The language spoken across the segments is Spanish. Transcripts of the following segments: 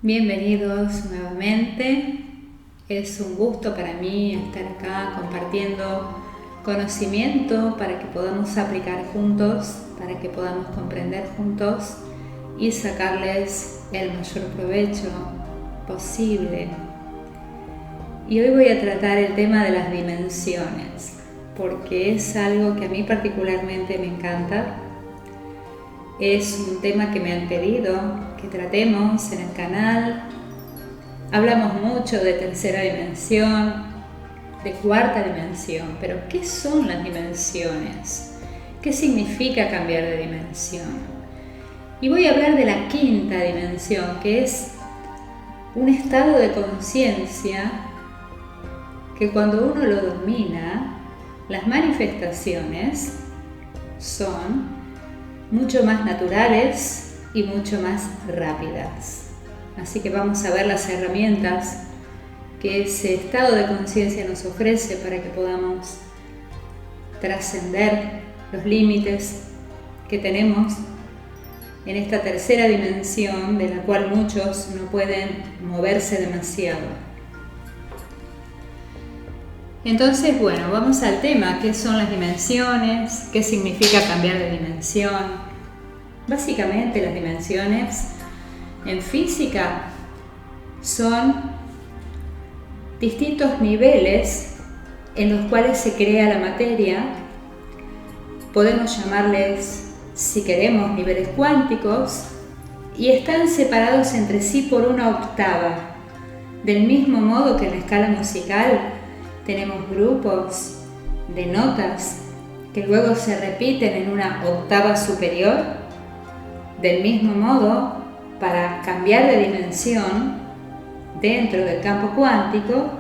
Bienvenidos nuevamente. Es un gusto para mí estar acá compartiendo conocimiento para que podamos aplicar juntos, para que podamos comprender juntos y sacarles el mayor provecho posible. Y hoy voy a tratar el tema de las dimensiones, porque es algo que a mí particularmente me encanta. Es un tema que me han pedido que tratemos en el canal. Hablamos mucho de tercera dimensión, de cuarta dimensión, pero ¿qué son las dimensiones? ¿Qué significa cambiar de dimensión? Y voy a hablar de la quinta dimensión, que es un estado de conciencia que cuando uno lo domina, las manifestaciones son mucho más naturales y mucho más rápidas. Así que vamos a ver las herramientas que ese estado de conciencia nos ofrece para que podamos trascender los límites que tenemos en esta tercera dimensión de la cual muchos no pueden moverse demasiado. Entonces, bueno, vamos al tema. ¿Qué son las dimensiones? ¿Qué significa cambiar de dimensión? Básicamente, las dimensiones en física son distintos niveles en los cuales se crea la materia. Podemos llamarles, si queremos, niveles cuánticos, y están separados entre sí por una octava. Del mismo modo que en la escala musical tenemos grupos de notas que luego se repiten en una octava superior. Del mismo modo, para cambiar de dimensión dentro del campo cuántico,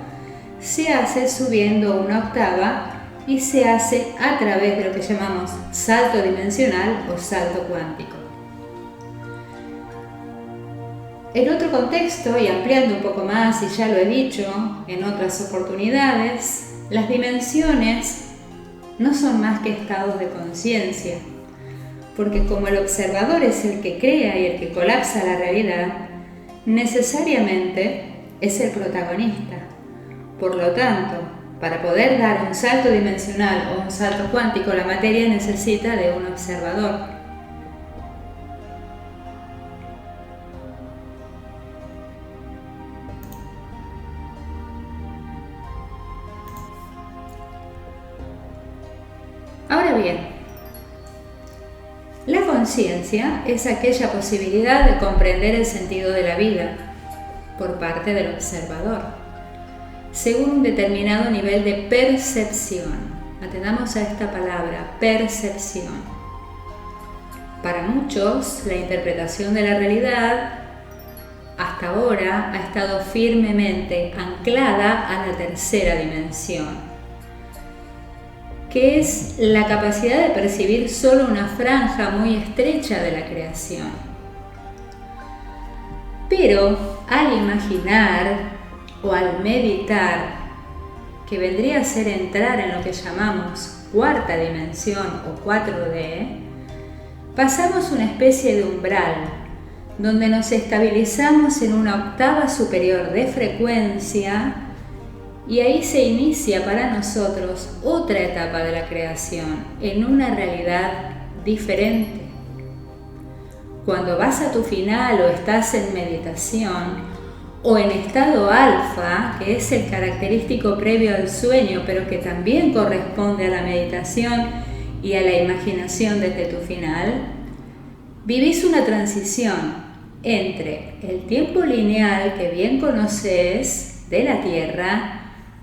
se hace subiendo una octava y se hace a través de lo que llamamos salto dimensional o salto cuántico. En otro contexto, y ampliando un poco más, y ya lo he dicho en otras oportunidades, las dimensiones no son más que estados de conciencia, porque como el observador es el que crea y el que colapsa la realidad, necesariamente es el protagonista. Por lo tanto, para poder dar un salto dimensional o un salto cuántico, la materia necesita de un observador. Ahora bien, la conciencia es aquella posibilidad de comprender el sentido de la vida por parte del observador, según un determinado nivel de percepción. Atendamos a esta palabra, percepción. Para muchos, la interpretación de la realidad hasta ahora ha estado firmemente anclada a la tercera dimensión, que es la capacidad de percibir solo una franja muy estrecha de la creación. Pero al imaginar o al meditar, que vendría a ser entrar en lo que llamamos cuarta dimensión o 4D, pasamos una especie de umbral donde nos estabilizamos en una octava superior de frecuencia. Y ahí se inicia para nosotros otra etapa de la creación, en una realidad diferente. Cuando vas a tu final o estás en meditación o en estado alfa, que es el característico previo al sueño, pero que también corresponde a la meditación y a la imaginación desde tu final, vivís una transición entre el tiempo lineal que bien conoces de la Tierra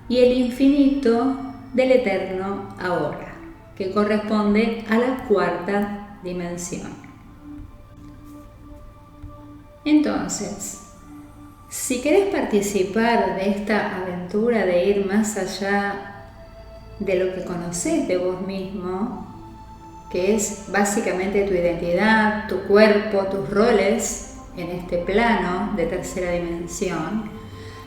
y el infinito del eterno ahora, que corresponde a la cuarta dimensión. Entonces, si querés participar de esta aventura de ir más allá de lo que conocés de vos mismo, que es básicamente tu identidad, tu cuerpo, tus roles en este plano de tercera dimensión,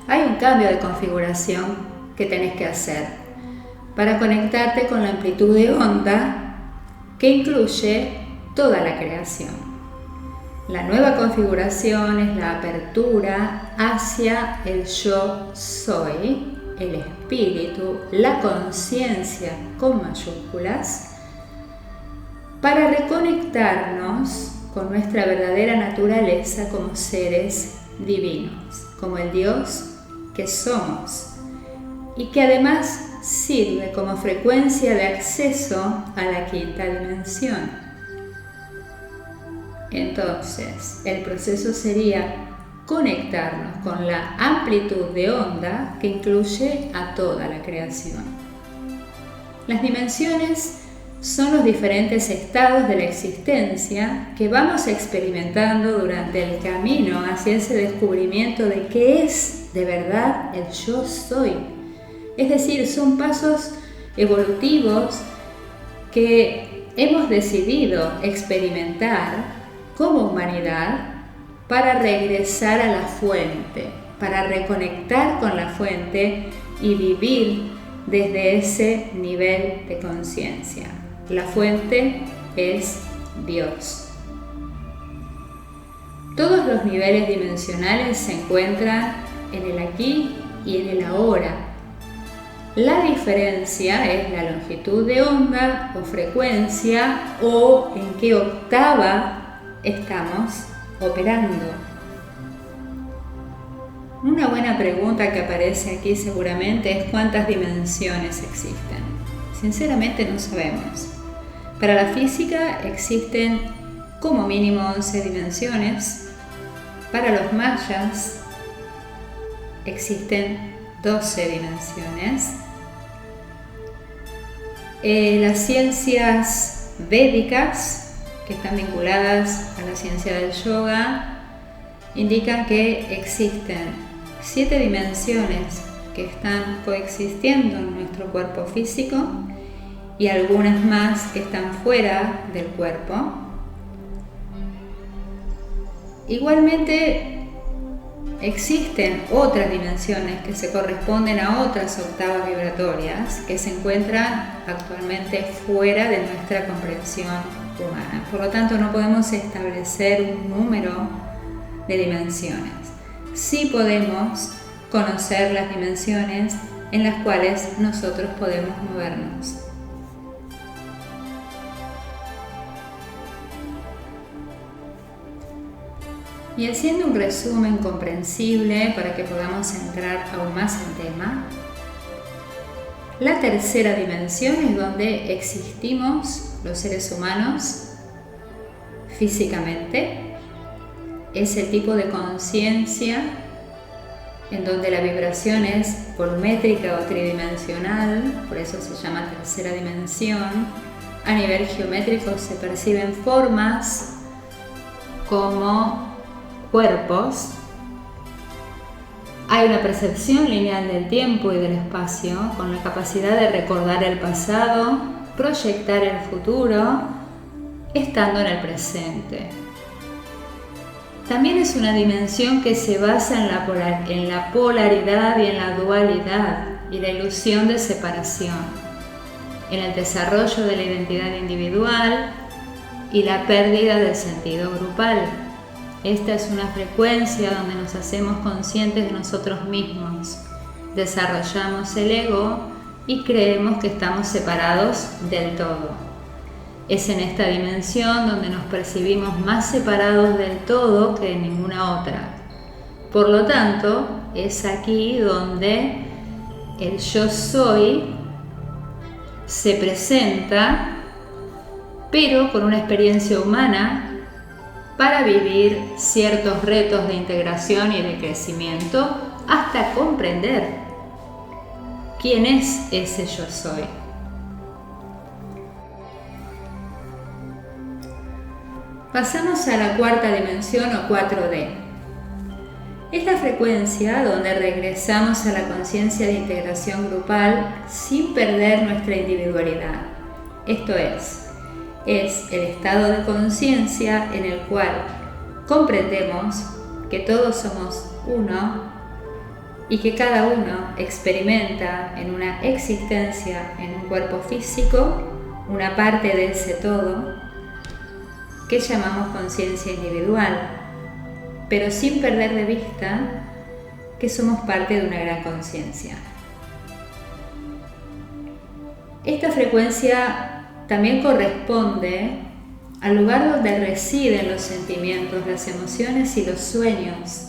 hay un cambio de configuración que tenés que hacer para conectarte con la amplitud de onda que incluye toda la creación. La nueva configuración es la apertura hacia el yo soy, el espíritu, la conciencia con mayúsculas, para reconectarnos con nuestra verdadera naturaleza como seres divinos, como el Dios que somos y que además sirve como frecuencia de acceso a la quinta dimensión. Entonces, el proceso sería conectarnos con la amplitud de onda que incluye a toda la creación. Las dimensiones son los diferentes estados de la existencia que vamos experimentando durante el camino hacia ese descubrimiento de qué es de verdad el yo soy. Es decir, son pasos evolutivos que hemos decidido experimentar como humanidad para regresar a la fuente, para reconectar con la fuente y vivir desde ese nivel de conciencia. La fuente es Dios. Todos los niveles dimensionales se encuentran en el aquí y en el ahora. La diferencia es la longitud de onda o frecuencia o en qué octava estamos operando. Una buena pregunta que aparece aquí seguramente es ¿cuántas dimensiones existen? Sinceramente no sabemos. Para la física existen como mínimo 11 dimensiones. Para los mayas existen 12 dimensiones. Las ciencias védicas, que están vinculadas a la ciencia del yoga, indican que existen 7 dimensiones que están coexistiendo en nuestro cuerpo físico y algunas más que están fuera del cuerpo. Igualmente existen otras dimensiones que se corresponden a otras octavas vibratorias que se encuentran actualmente fuera de nuestra comprensión humana. Por lo tanto, no podemos establecer un número de dimensiones. Sí podemos conocer las dimensiones en las cuales nosotros podemos movernos. Y haciendo un resumen comprensible para que podamos entrar aún más en tema, la tercera dimensión es donde existimos los seres humanos físicamente. Es el tipo de conciencia en donde la vibración es volumétrica o tridimensional, por eso se llama tercera dimensión. A nivel geométrico se perciben formas como cuerpos. Hay una percepción lineal del tiempo y del espacio con la capacidad de recordar el pasado, proyectar el futuro, estando en el presente. También es una dimensión que se basa en la polaridad y en la dualidad y la ilusión de separación, en el desarrollo de la identidad individual y la pérdida del sentido grupal. Esta es una frecuencia donde nos hacemos conscientes de nosotros mismos, desarrollamos el ego y creemos que estamos separados del todo. Es en esta dimensión donde nos percibimos más separados del todo que en ninguna otra. Por lo tanto, es aquí donde el yo soy se presenta, pero con una experiencia humana, para vivir ciertos retos de integración y de crecimiento hasta comprender quién es ese yo soy. Pasamos a la cuarta dimensión o 4D. Es la frecuencia donde regresamos a la conciencia de integración grupal sin perder nuestra individualidad. Esto es el estado de conciencia en el cual comprendemos que todos somos uno y que cada uno experimenta en una existencia en un cuerpo físico una parte de ese todo, que llamamos conciencia individual, pero sin perder de vista que somos parte de una gran conciencia. Esta frecuencia también corresponde al lugar donde residen los sentimientos, las emociones y los sueños.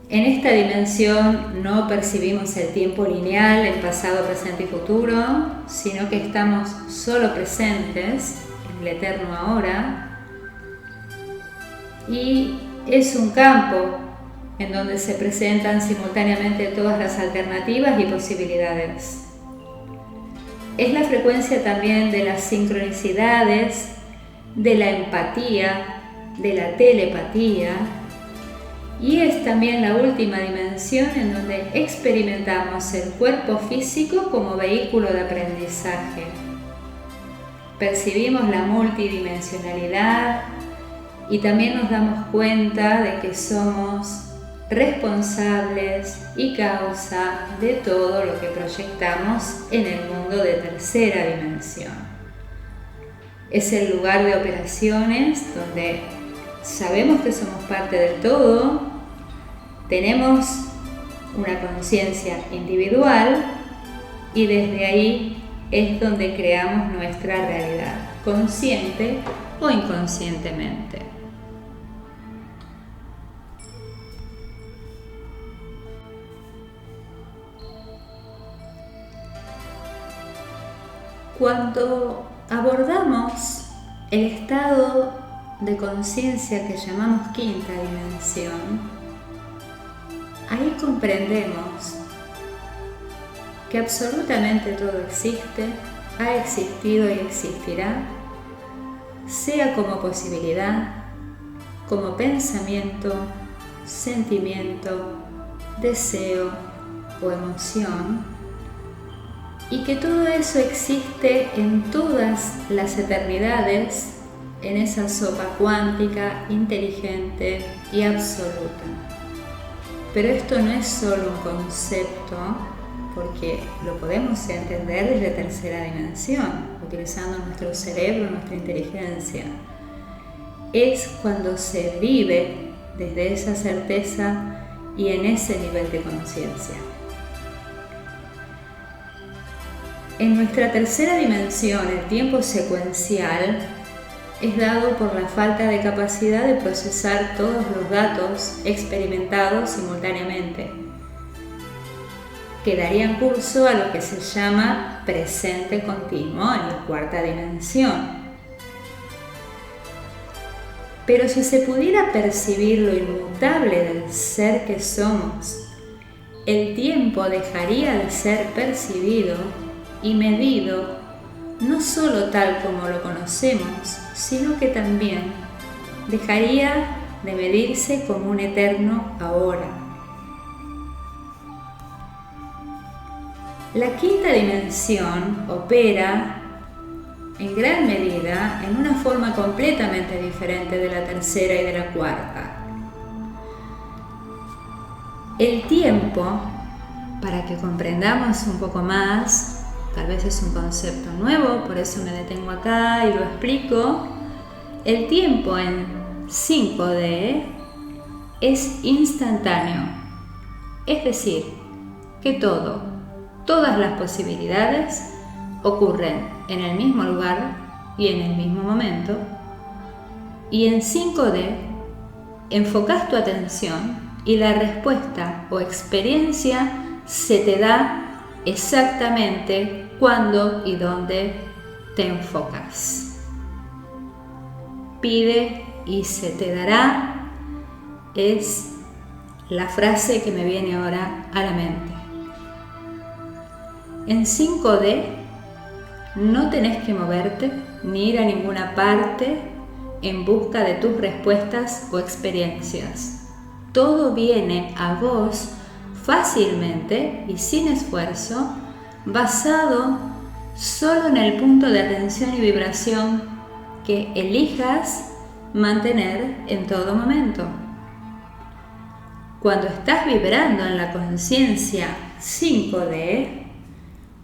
En esta dimensión no percibimos el tiempo lineal, el pasado, presente y futuro, sino que estamos solo presentes en el eterno ahora. Y es un campo en donde se presentan simultáneamente todas las alternativas y posibilidades. Es la frecuencia también de las sincronicidades, de la empatía, de la telepatía, y es también la última dimensión en donde experimentamos el cuerpo físico como vehículo de aprendizaje. Percibimos la multidimensionalidad y también nos damos cuenta de que somos responsables y causa de todo lo que proyectamos en el mundo de tercera dimensión. Es el lugar de operaciones donde sabemos que somos parte del todo, tenemos una conciencia individual y desde ahí es donde creamos nuestra realidad, consciente o inconscientemente. Cuando abordamos el estado de conciencia que llamamos quinta dimensión, ahí comprendemos que absolutamente todo existe, ha existido y existirá, sea como posibilidad, como pensamiento, sentimiento, deseo o emoción, y que todo eso existe en todas las eternidades, en esa sopa cuántica, inteligente y absoluta. Pero esto no es solo un concepto, porque lo podemos entender desde tercera dimensión, utilizando nuestro cerebro, nuestra inteligencia. Es cuando se vive desde esa certeza y en ese nivel de conciencia. En nuestra tercera dimensión, el tiempo secuencial es dado por la falta de capacidad de procesar todos los datos experimentados simultáneamente, que darían curso a lo que se llama presente continuo en la cuarta dimensión. Pero si se pudiera percibir lo inmutable del ser que somos, el tiempo dejaría de ser percibido y medido no solo tal como lo conocemos, sino que también dejaría de medirse como un eterno ahora. La quinta dimensión opera en gran medida en una forma completamente diferente de la tercera y de la cuarta. El tiempo, para que comprendamos un poco más, tal vez es un concepto nuevo, por eso me detengo acá y lo explico. El tiempo en 5D es instantáneo, es decir, que todas las posibilidades ocurren en el mismo lugar y en el mismo momento. Y en 5D enfocas tu atención y la respuesta o experiencia se te da exactamente cuándo y dónde te enfocas. Pide y se te dará es la frase que me viene ahora a la mente. En 5D no tenés que moverte ni ir a ninguna parte en busca de tus respuestas o experiencias. Todo viene a vos fácilmente y sin esfuerzo, basado solo en el punto de atención y vibración que elijas mantener en todo momento. Cuando estás vibrando en la conciencia 5D,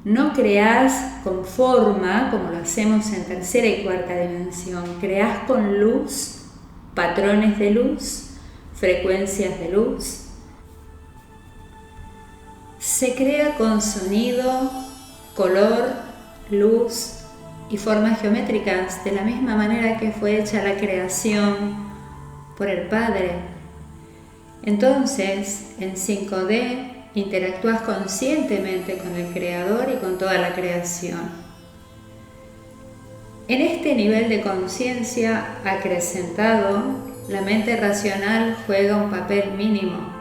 No creás con forma, como lo hacemos en tercera y cuarta dimensión. Creás con luz, patrones de luz, frecuencias de luz. Se crea con sonido, color, luz y formas geométricas, de la misma manera que fue hecha la creación por el Padre. Entonces, en 5D, interactúas conscientemente con el Creador y con toda la creación. En este nivel de conciencia acrecentado, la mente racional juega un papel mínimo.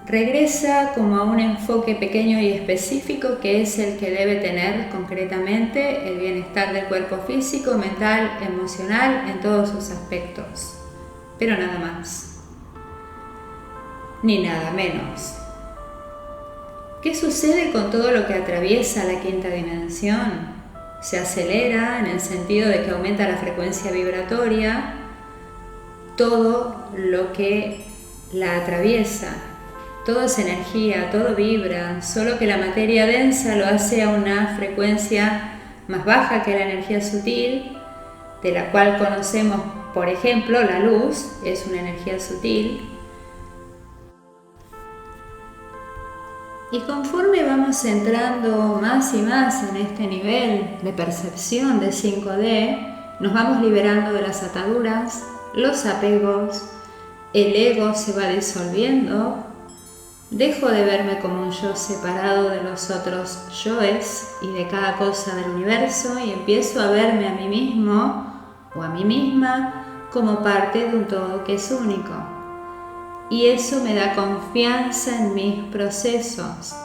Regresa como a un enfoque pequeño y específico que es el que debe tener concretamente el bienestar del cuerpo físico, mental, emocional, en todos sus aspectos. Pero nada más. Ni nada menos. ¿Qué sucede con todo lo que atraviesa la quinta dimensión? Se acelera en el sentido de que aumenta la frecuencia vibratoria, todo lo que la atraviesa, todo es energía, todo vibra, solo que la materia densa lo hace a una frecuencia más baja que la energía sutil, de la cual conocemos, por ejemplo, la luz, es una energía sutil. Y conforme vamos entrando más y más en este nivel de percepción de 5D, nos vamos liberando de las ataduras, los apegos, el ego se va disolviendo, dejo de verme como un yo separado de los otros yoes y de cada cosa del universo y empiezo a verme a mí mismo o a mí misma como parte de un todo que es único. Y eso me da confianza en mis procesos.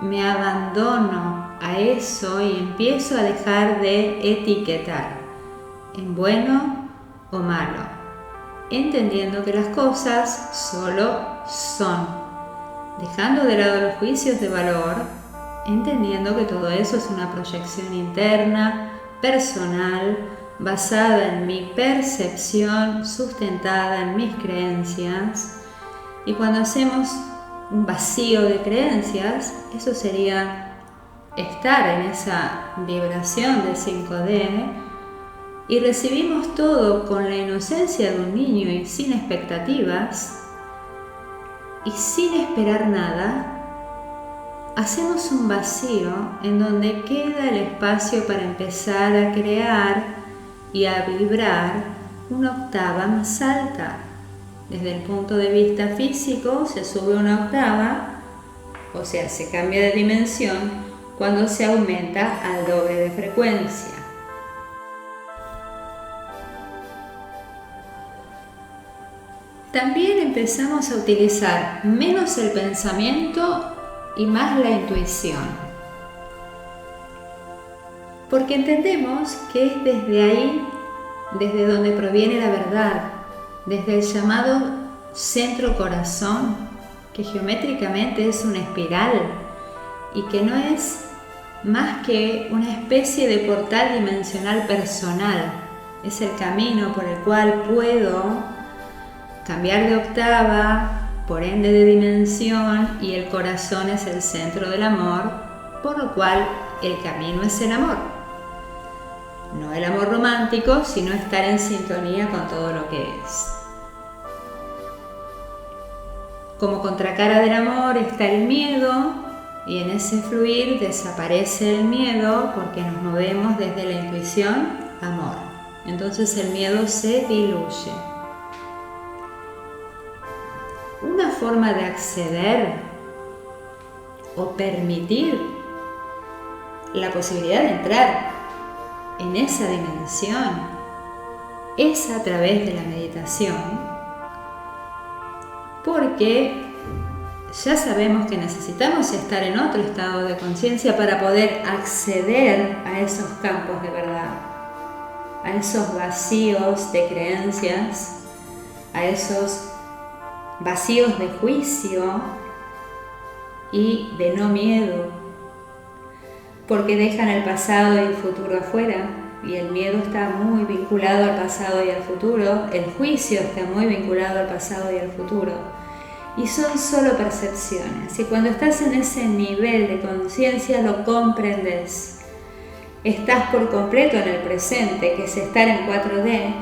Me abandono a eso y empiezo a dejar de etiquetar en bueno o malo, entendiendo que las cosas solo son, dejando de lado los juicios de valor, entendiendo que todo eso es una proyección interna, personal, basada en mi percepción, sustentada en mis creencias. Y cuando hacemos un vacío de creencias, eso sería estar en esa vibración de 5D y recibimos todo con la inocencia de un niño y sin expectativas y sin esperar nada, hacemos un vacío en donde queda el espacio para empezar a crear y a vibrar una octava más alta. Desde el punto de vista físico se sube una octava, o sea, se cambia de dimensión cuando se aumenta al doble de frecuencia. También empezamos a utilizar menos el pensamiento y más la intuición, porque entendemos que es desde ahí, desde donde proviene la verdad, desde el llamado centro corazón, que geométricamente es una espiral y que no es más que una especie de portal dimensional personal. Es el camino por el cual puedo cambiar de octava, por ende de dimensión, y el corazón es el centro del amor, por lo cual el camino es el amor. No el amor romántico, sino estar en sintonía con todo lo que es. Como contracara del amor está el miedo, y en ese fluir desaparece el miedo porque nos movemos desde la intuición, amor. Entonces el miedo se diluye. Una forma de acceder o permitir la posibilidad de entrar en esa dimensión es a través de la meditación, porque ya sabemos que necesitamos estar en otro estado de conciencia para poder acceder a esos campos de verdad, a esos vacíos de creencias, a esos vacíos de juicio y de no miedo, porque dejan el pasado y el futuro afuera, y el miedo está muy vinculado al pasado y al futuro, el juicio está muy vinculado al pasado y al futuro, y son solo percepciones. Y cuando estás en ese nivel de conciencia lo comprendes. Estás por completo en el presente, que es estar en 4D,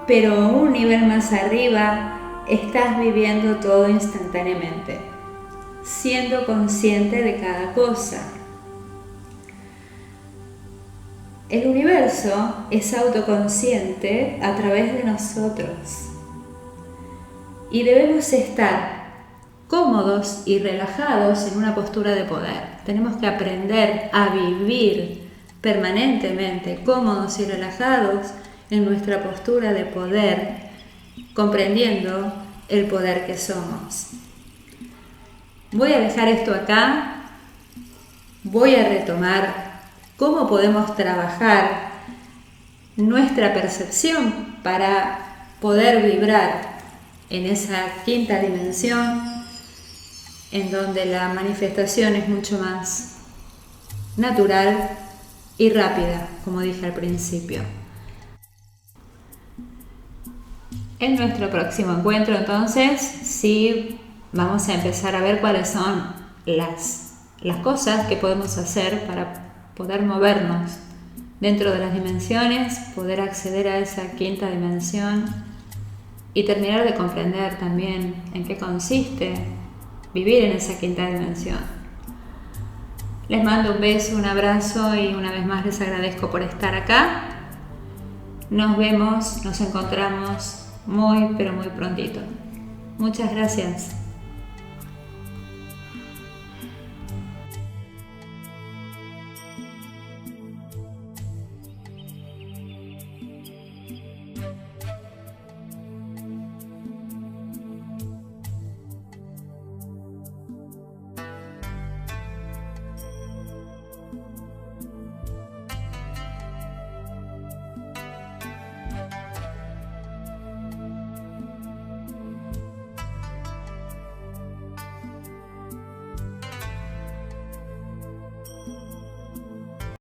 pero un nivel más arriba estás viviendo todo instantáneamente, siendo consciente de cada cosa. El universo es autoconsciente a través de nosotros y debemos estar cómodos y relajados en una postura de poder. Tenemos que aprender a vivir permanentemente cómodos y relajados en nuestra postura de poder, comprendiendo el poder que somos. Voy a dejar esto acá, voy a retomar cómo podemos trabajar nuestra percepción para poder vibrar en esa quinta dimensión en donde la manifestación es mucho más natural y rápida, como dije al principio. En nuestro próximo encuentro, entonces, sí vamos a empezar a ver cuáles son las cosas que podemos hacer para poder movernos dentro de las dimensiones, poder acceder a esa quinta dimensión y terminar de comprender también en qué consiste vivir en esa quinta dimensión. Les mando un beso, un abrazo y una vez más les agradezco por estar acá. Nos vemos, nos encontramos muy pero muy prontito. Muchas gracias.